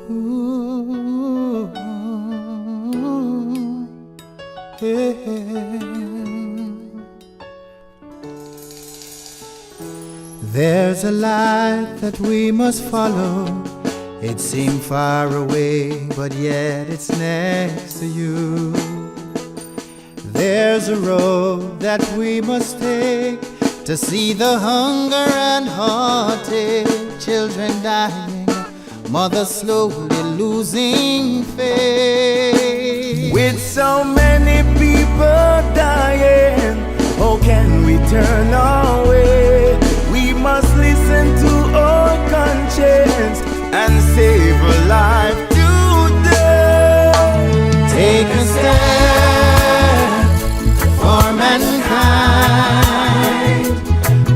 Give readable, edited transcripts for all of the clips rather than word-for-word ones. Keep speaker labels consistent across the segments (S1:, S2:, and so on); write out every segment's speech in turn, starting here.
S1: Ooh, yeah. There's a light that we must follow. It seemed far away, but yet it's next to you. There's a road that we must take to see the hunger and heartache, children dying, mothers slowly losing faith.
S2: With so many people dying, how can we turn away? We must listen to our conscience and save a life today.
S1: Take a stand for mankind.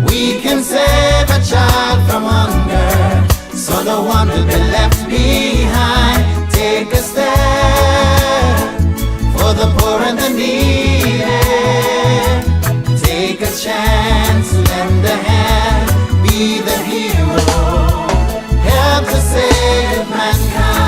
S1: We can save a child from hunger, so no one will be left behind. Take a stand for the poor and the needy. Take a chance, lend a hand, be the hero, help to save mankind.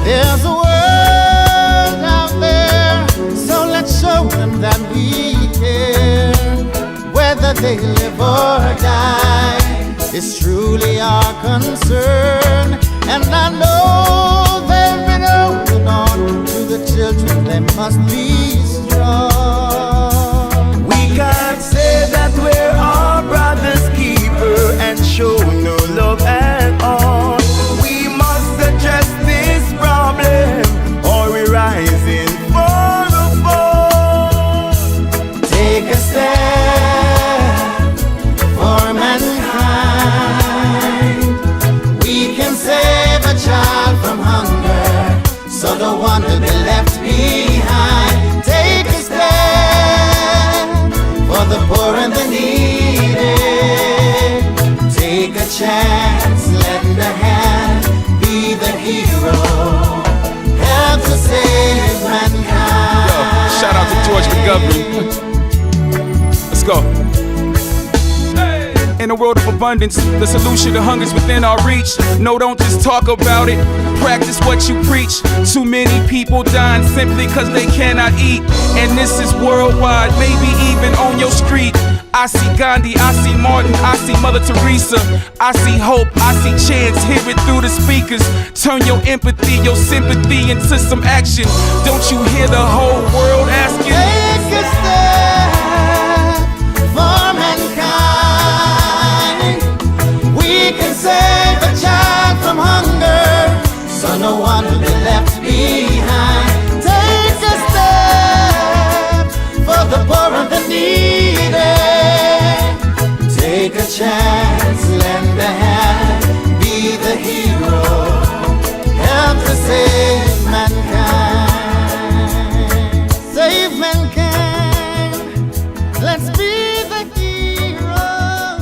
S1: There's a world out there, so let's show them that we care. Whether they live or die, it's truly our concern. And I know they've been holding on to the children, they must be strong.
S2: We can't say that we're our brother's keeper and show no love at all. We must address this problem, or we're rising for the fall.
S1: Take a stand for mankind. We can save a child from hunger, so no one will be left behind. Take a stand for the poor and the needy. Take a chance, lend a hand, be the hero, help to save mankind.
S3: Yo, shout out to George McGovern. Let's go. In a world of abundance, the solution to hunger is within our reach. No, don't just talk about it, practice what you preach. Too many people dying simply cause they cannot eat, and this is worldwide, maybe even on your street. I see Gandhi, I see Martin, I see Mother Teresa, I see hope, I see chance, hear it through the speakers. Turn your empathy, your sympathy into some action. Don't you hear the whole world asking?
S1: Take a stand for mankind. We can save a child from hunger, so no one will be left behind. Take a step for the poor and the needy. Take a chance, lend a hand, be the hero, help to save mankind. Save mankind, let's be the hero,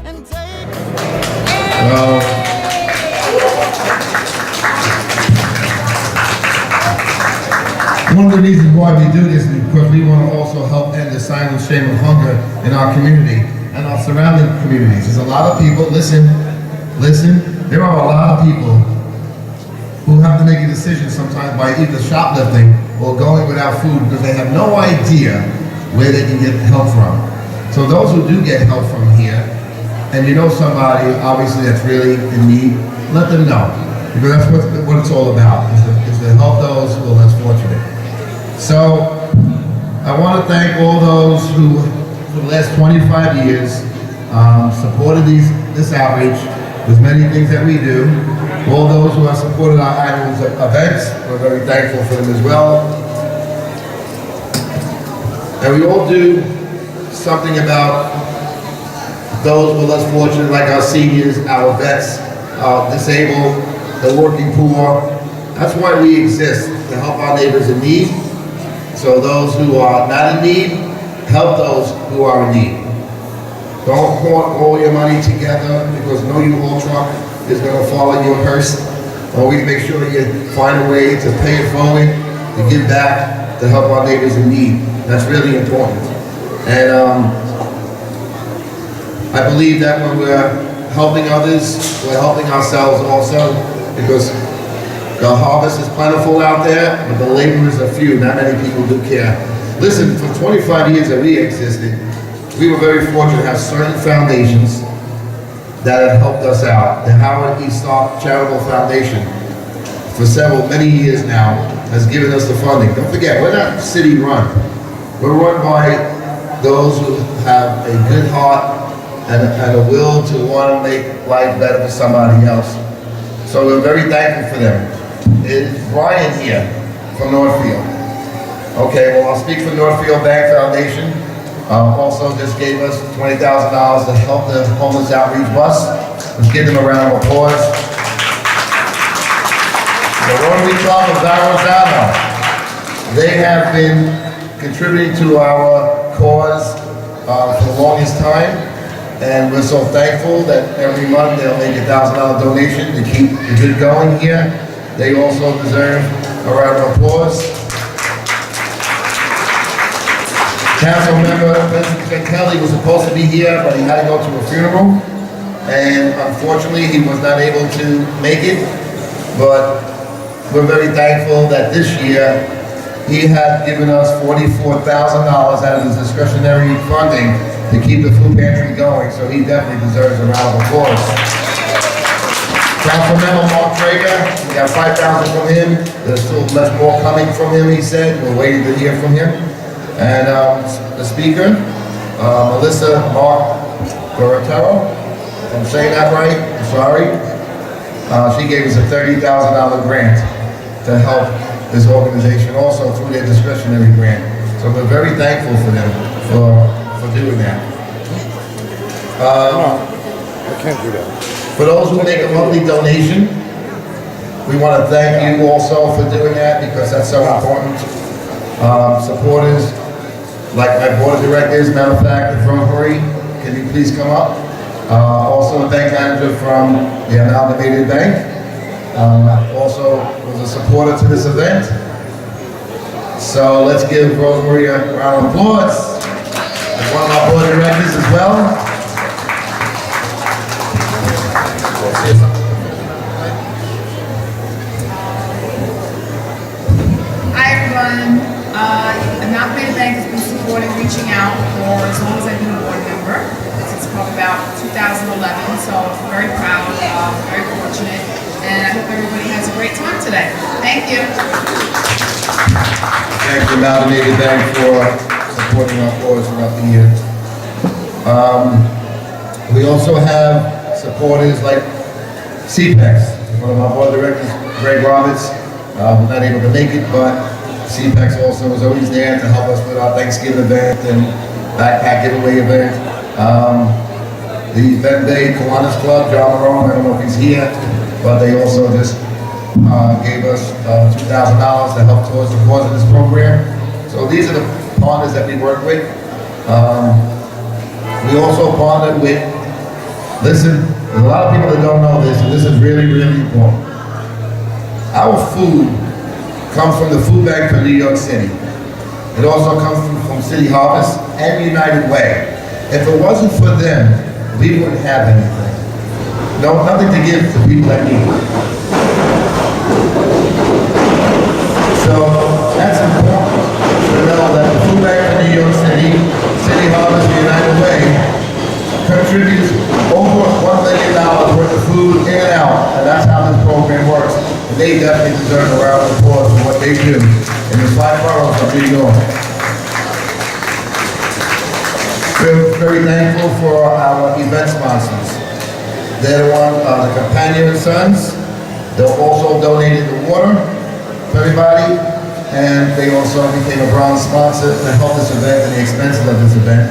S1: and take.
S4: Well, one of the reasons why we do this is because we want to also help end the silent shame of hunger in our community and our surrounding communities. There's a lot of people, listen, there are a lot of people who have to make a decision sometimes by either shoplifting or going without food because they have no idea where they can get help from. So those who do get help from here, and you know somebody obviously that's really in need, let them know. Because that's what it's all about, is to help those who are less fortunate. So I want to thank all those who, for the last 25 years, supported this outreach with many things that we do. All those who have supported our annual events, we're very thankful for them as well. And we all do something about those who are less fortunate, like our seniors, our vets, our disabled, the working poor. That's why we exist, to help our neighbors in need. So those who are not in need, help those who are in need. Don't hoard all your money together because no U-Haul truck is going to fall in your purse. Always make sure you find a way to pay it forward, to give back, to help our neighbors in need. That's really important. And I believe that when we're helping others, we're helping ourselves also, because the harvest is plentiful out there, but the laborers are few. Not many people do care. Listen, for 25 years that we existed, we were very fortunate to have certain foundations that have helped us out. The Howard E. Stark Charitable Foundation, for many years now, has given us the funding. Don't forget, we're not city run. We're run by those who have a good heart and a will to want to make life better for somebody else. So we're very thankful for them. Is Brian here from Northfield? Okay, well, I'll speak for Northfield Bank Foundation. Also just gave us $20,000 to help the homeless outreach bus. Let's give them a round of applause. The Rotary Club of Verrazano, they have been contributing to our cause for the longest time, and we're so thankful that every month they'll make a $1,000 donation to keep the good going here. They also deserve a round of applause. Council member Vincent Kelly was supposed to be here, but he had to go to a funeral, and unfortunately he was not able to make it. But we're very thankful that this year he had given us $44,000 out of his discretionary funding to keep the food pantry going, so he definitely deserves a round of applause. Councilmember Mark Traeger, we got $5,000 from him. There's still much more coming from him, he said. We're waiting to hear from him. And the speaker, Melissa Mark Dorotero, if I'm saying that right, I'm sorry. She gave us a $30,000 grant to help this organization also through their discretionary grant. So we're very thankful for them for doing that.
S5: I can't do that.
S4: For those who make a monthly donation, we want to thank you also for doing that, because that's so important. Supporters, like my board of directors, matter of fact, from Marie, can you please come up? Also a bank manager from the Amalgamated Bank. Also was a supporter to this event. So let's give Rosemary a round of applause. As one of our board of directors as well.
S6: Hi everyone. Amalgamated Bank has been supporting reaching out for as long as I've been a board member. Since probably about 2011, so I'm very proud, very fortunate, and I hope everybody has a great time today. Thank you.
S4: Thank you, Amalgamated Bank, for supporting our cause throughout the year. We also have supporters like CPEX. One of our board of directors, Greg Roberts, was not able to make it, but CPEX also was always there to help us with our Thanksgiving event and backpack giveaway event. The Ben Bay Kiwanis Club, John Marone, I don't know if he's here, but they also just gave us $2,000 to help towards the cause of this program. So these are the partners that we work with. We also partnered with, listen, there's a lot of people that don't know this, and this is really, really important. Our food comes from the Food Bank for New York City. It also comes from City Harvest and United Way. If it wasn't for them, we wouldn't have anything. No, nothing to give to people that need it. So that's important to know that the Food Bank for New York City, City Harvest, and United Way contributes over $1 million worth of food in and out, and that's how this program works. And they definitely deserve a round of applause for what they do in the 5 boroughs of New York. We're very thankful for our event sponsors. They're the Companion and Sons. They'll also donated the water to everybody, and they also became a bronze sponsor to help this event and the expenses of this event.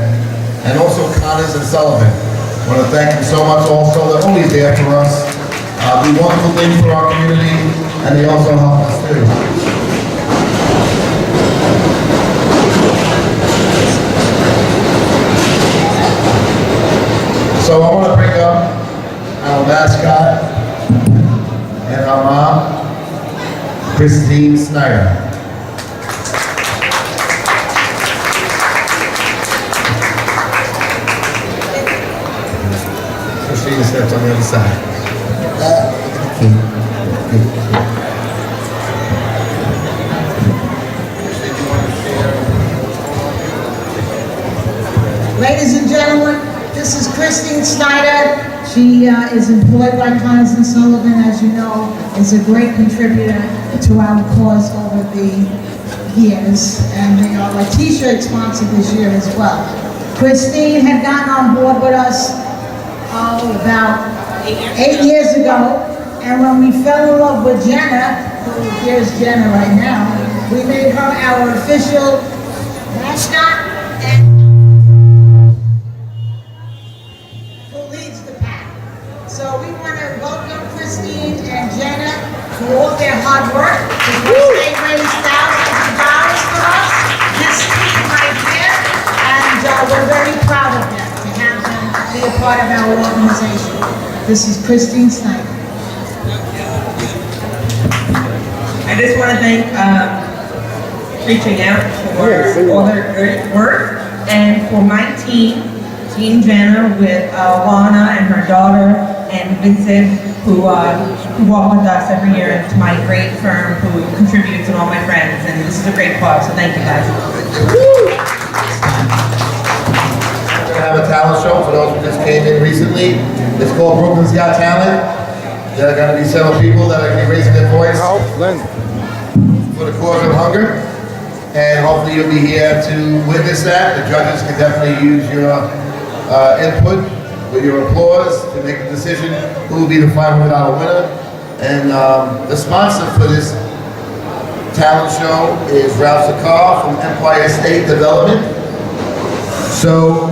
S4: And also Connors and Sullivan. I want to thank them so much also. They're always there for us. Do wonderful things for our community, and they also help us too. So I want to bring up our mascot and our mom, Christine Snyder. steps on the other side.
S7: Ladies and gentlemen, this is Christine Snyder. She is employed by Connors and Sullivan, as you know, is a great contributor to our cause over the years, and they are a t-shirt sponsor this year as well. Christine had gotten on board with us about 8 years ago, and when we fell in love with Jenna, here's Jenna right now, we made her our official mascot and who leads the pack. So we want to welcome Christine and Jenna for all their hard work, because they raised thousands of dollars for us, this team right here, and we're very proud of them to have them be a part of our organization. This is Christine Snyder.
S8: I just want to thank Reaching Out for all their good work, and for my team, Team Jenna, with Lana and her daughter, and Vincent, who walk with us every year, and to my great firm who contributes, and all my friends, and this is a great cause, so thank you guys.
S4: We're gonna have a talent show for those who just came in recently. It's called Brooklyn's Got Talent. There are gonna be several people that are gonna be raising their voice for the cause of hunger. And hopefully you'll be here to witness that. The judges can definitely use your input with your applause to make a decision who will be the $500 winner. And the sponsor for this talent show is Ralph Sakar from Empire State Development. So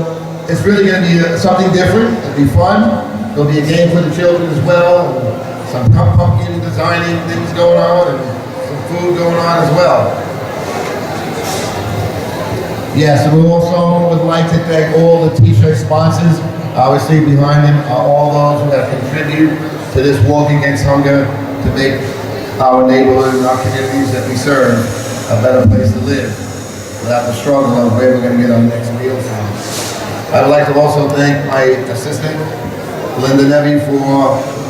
S4: it's really going to be something different. It'll be fun. There'll be a game for the children as well. And some pumpkin designing things going on, and some food going on as well. Yes, we also would like to thank all the t-shirt sponsors. Obviously behind them are all those who have contributed to this walk against hunger to make our neighborhood and our communities that we serve a better place to live without the struggle of where we're going to get our next meal from. I'd like to also thank my assistant, Linda Nevy, for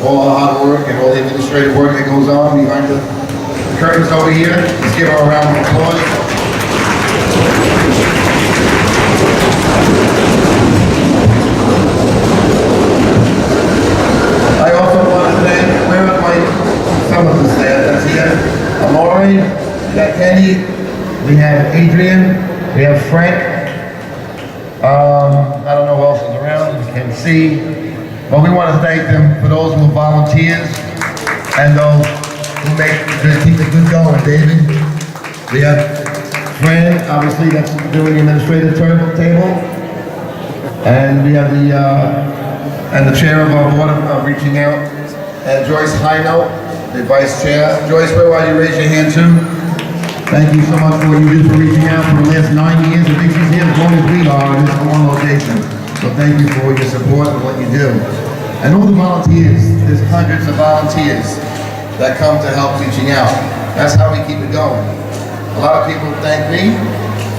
S4: all her hard work and all the administrative work that goes on behind the curtains over here. Let's give her a round of applause. I also want to thank, where are some of the staff that's here? Amore, we got Kenny, we have Adrian, we have Frank. I don't know who else is around, you can see. But we want to thank them for those who are volunteers and those who keep the good going. David, we have Fran, obviously that's doing the administrative table. And we have the chair of our board of Reaching Out, and Joyce Hino, the vice chair. Joyce, where are you? Raise your hand too. Thank you so much for what you do for Reaching Out for the last 9 years. I think she's here as long as we are in this one location. So thank you for your support and what you do. And all the volunteers, there's hundreds of volunteers that come to help Reaching Out. That's how we keep it going. A lot of people thank me,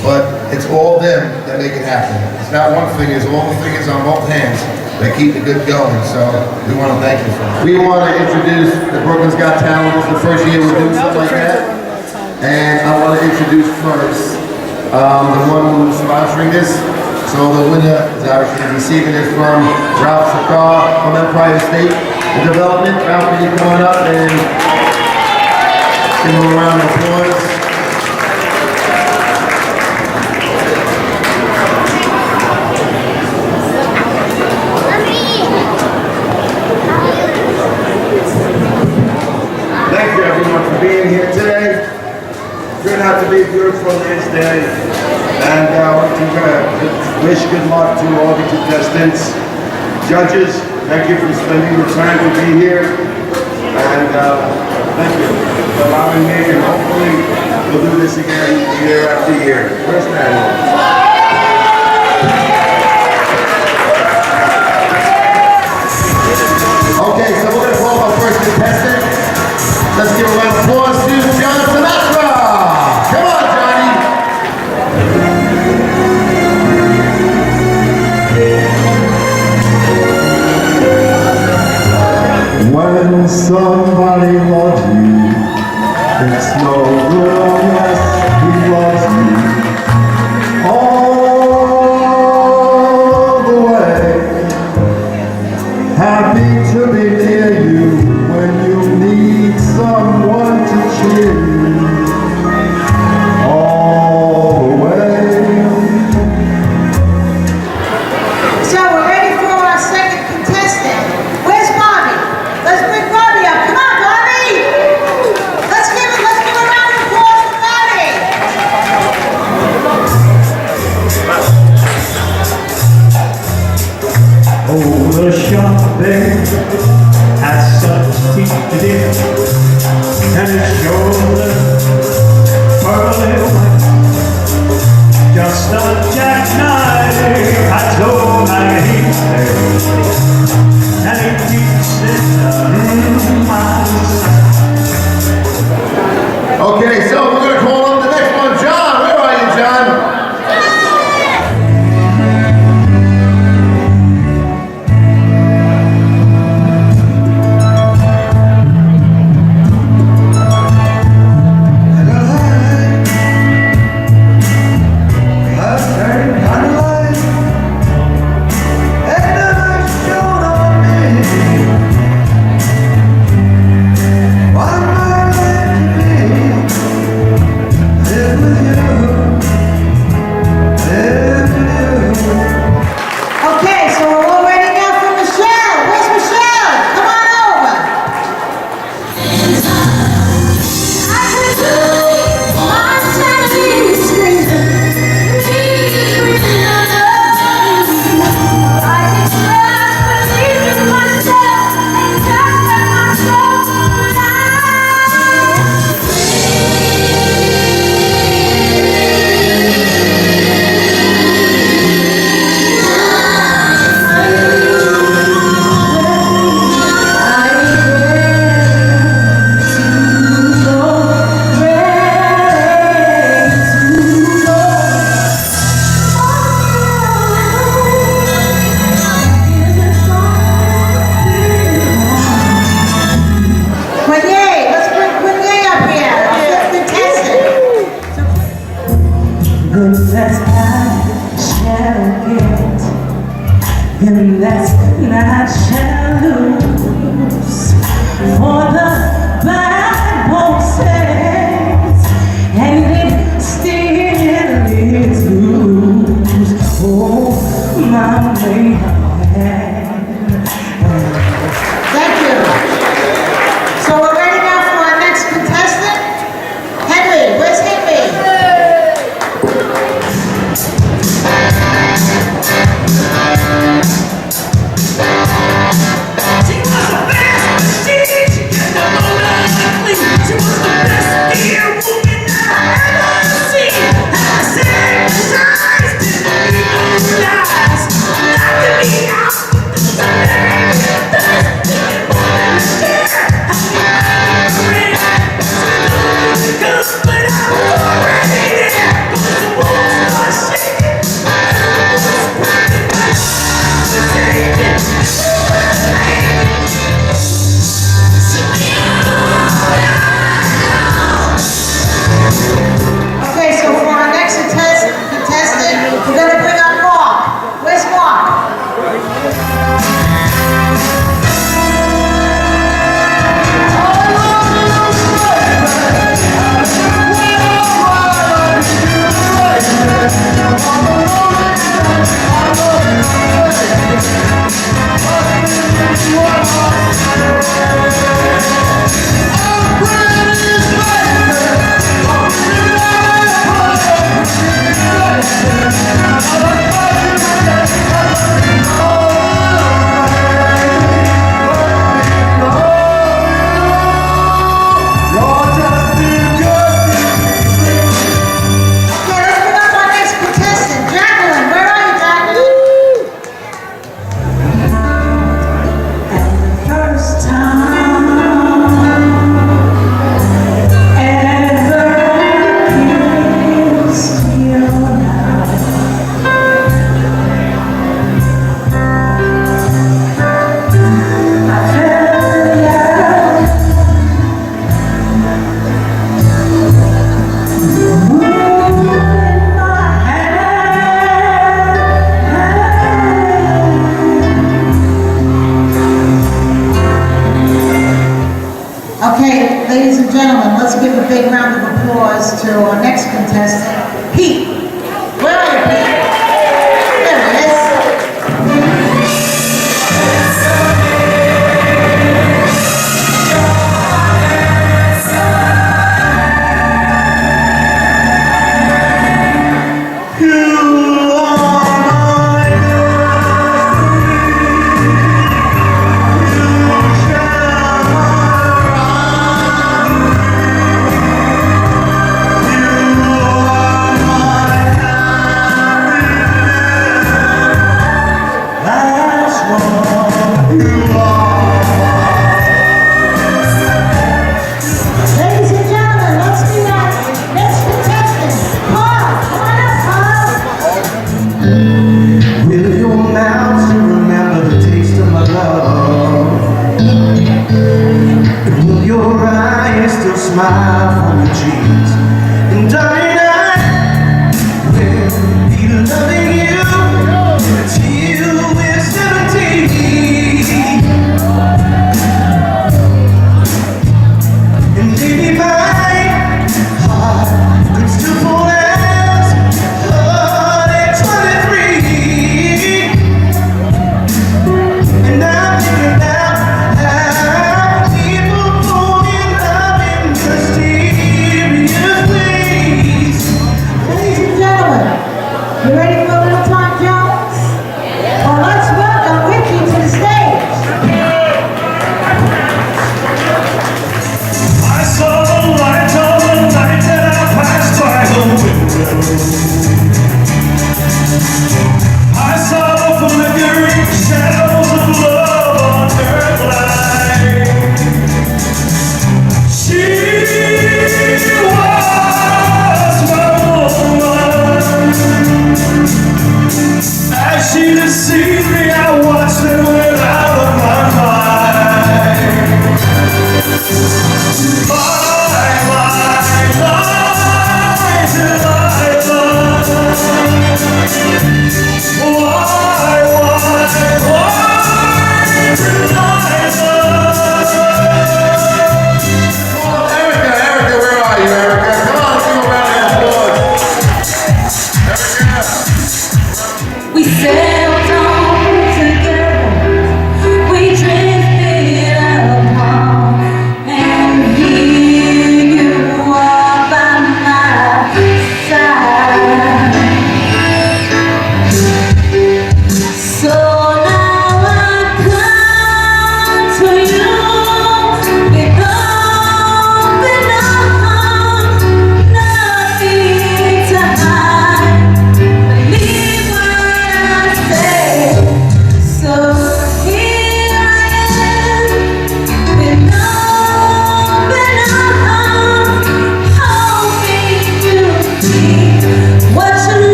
S4: but it's all them that make it happen. It's not one finger, it's all the fingers on both hands that keep the good going. So we want to thank you for that. We want to introduce the Brooklyn's Got Talent. It's the first year we're doing something like that. And I want to introduce first the one who's sponsoring this. So the winner is obviously receiving it from Ralph Sakar from Empire State Development. Ralph, can you come on up and give him a round of applause?
S9: Thank you everyone for being here today. Turned out to be a beautiful nice day, and I want to wish good luck to all the contestants. Judges, thank you for spending the time to be here, and thank you for allowing me, and hopefully we'll do this again year after year. First annual.
S4: Okay, so we're going to call our first contestant. Let's give a round of applause to John Sinatra. Come on, Johnny.
S10: the jackknife. I told my heat and it keeps it my
S4: Okay, so we're gonna call on the next one. John, where are you, John?
S7: Okay, so we're all ready now for Michelle. Where's Michelle? Come on over. Quinier, let's bring Quinier up here. Our fifth contestant.
S8: The best I shall get, the less I shall lose. For the Bible says, and it still is loose. Oh, my man.
S7: Thank you. So we're ready now for our next contestant. Henry, where's Henry?
S10: She was the best, she got the motor. She was the best dear woman I ever seen. I said, size didn't even lies. Knocked me out with the sun. Thirsty woman, share. Cause but I was already there. Cause the walls are shaking. I was running my
S7: Okay, so for our next contestant, we're going to bring up Mark. Where's Mark? Okay, let's bring up our next contestant. Jacqueline, where are you, Jacqueline?
S8: First time ever kissed your mouth. I felt love move in my hand.
S7: Okay, ladies and gentlemen, let's give a big round of applause to our next contestant, Pete. Where are you, Pete? There he is.
S10: You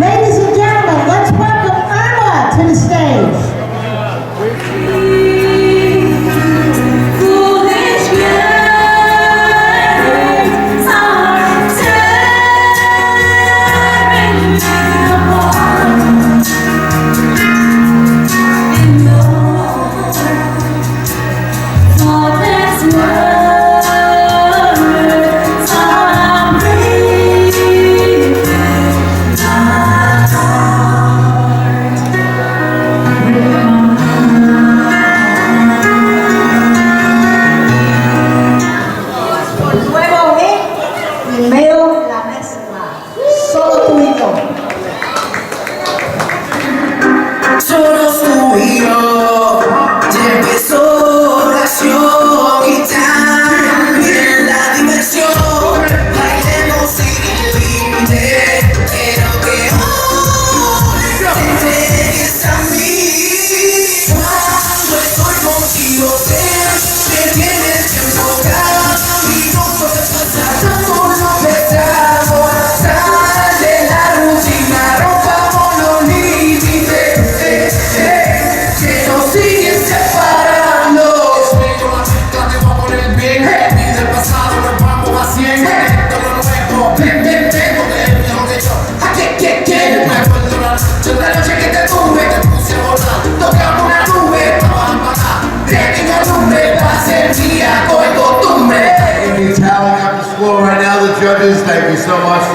S7: Ladies and gentlemen, let's welcome Irma to the stage.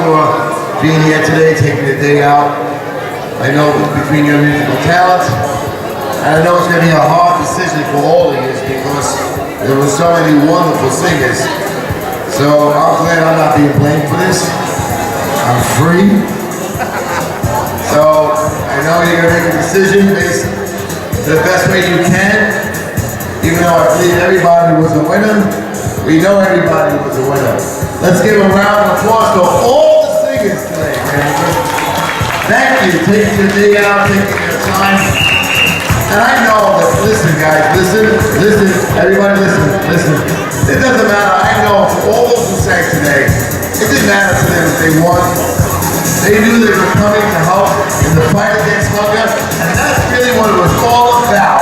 S4: for being here today, taking the day out. I know between your musical talent, and I know it's going to be a hard decision for all of you because there were so many wonderful singers. So I'm glad I'm not being blamed for this. I'm free. So I know you're going to make a decision based the best way you can. Even though I believe everybody was a winner, we know everybody was a winner. Let's give a round of applause to all the singers today, man. Thank you, taking your day out, taking your time. And I know that, listen guys, listen, everybody listen. It doesn't matter, I know for all those who sang today, it didn't matter to them if they won. They knew they were coming to help in the fight against hunger, and that's really what it was all about.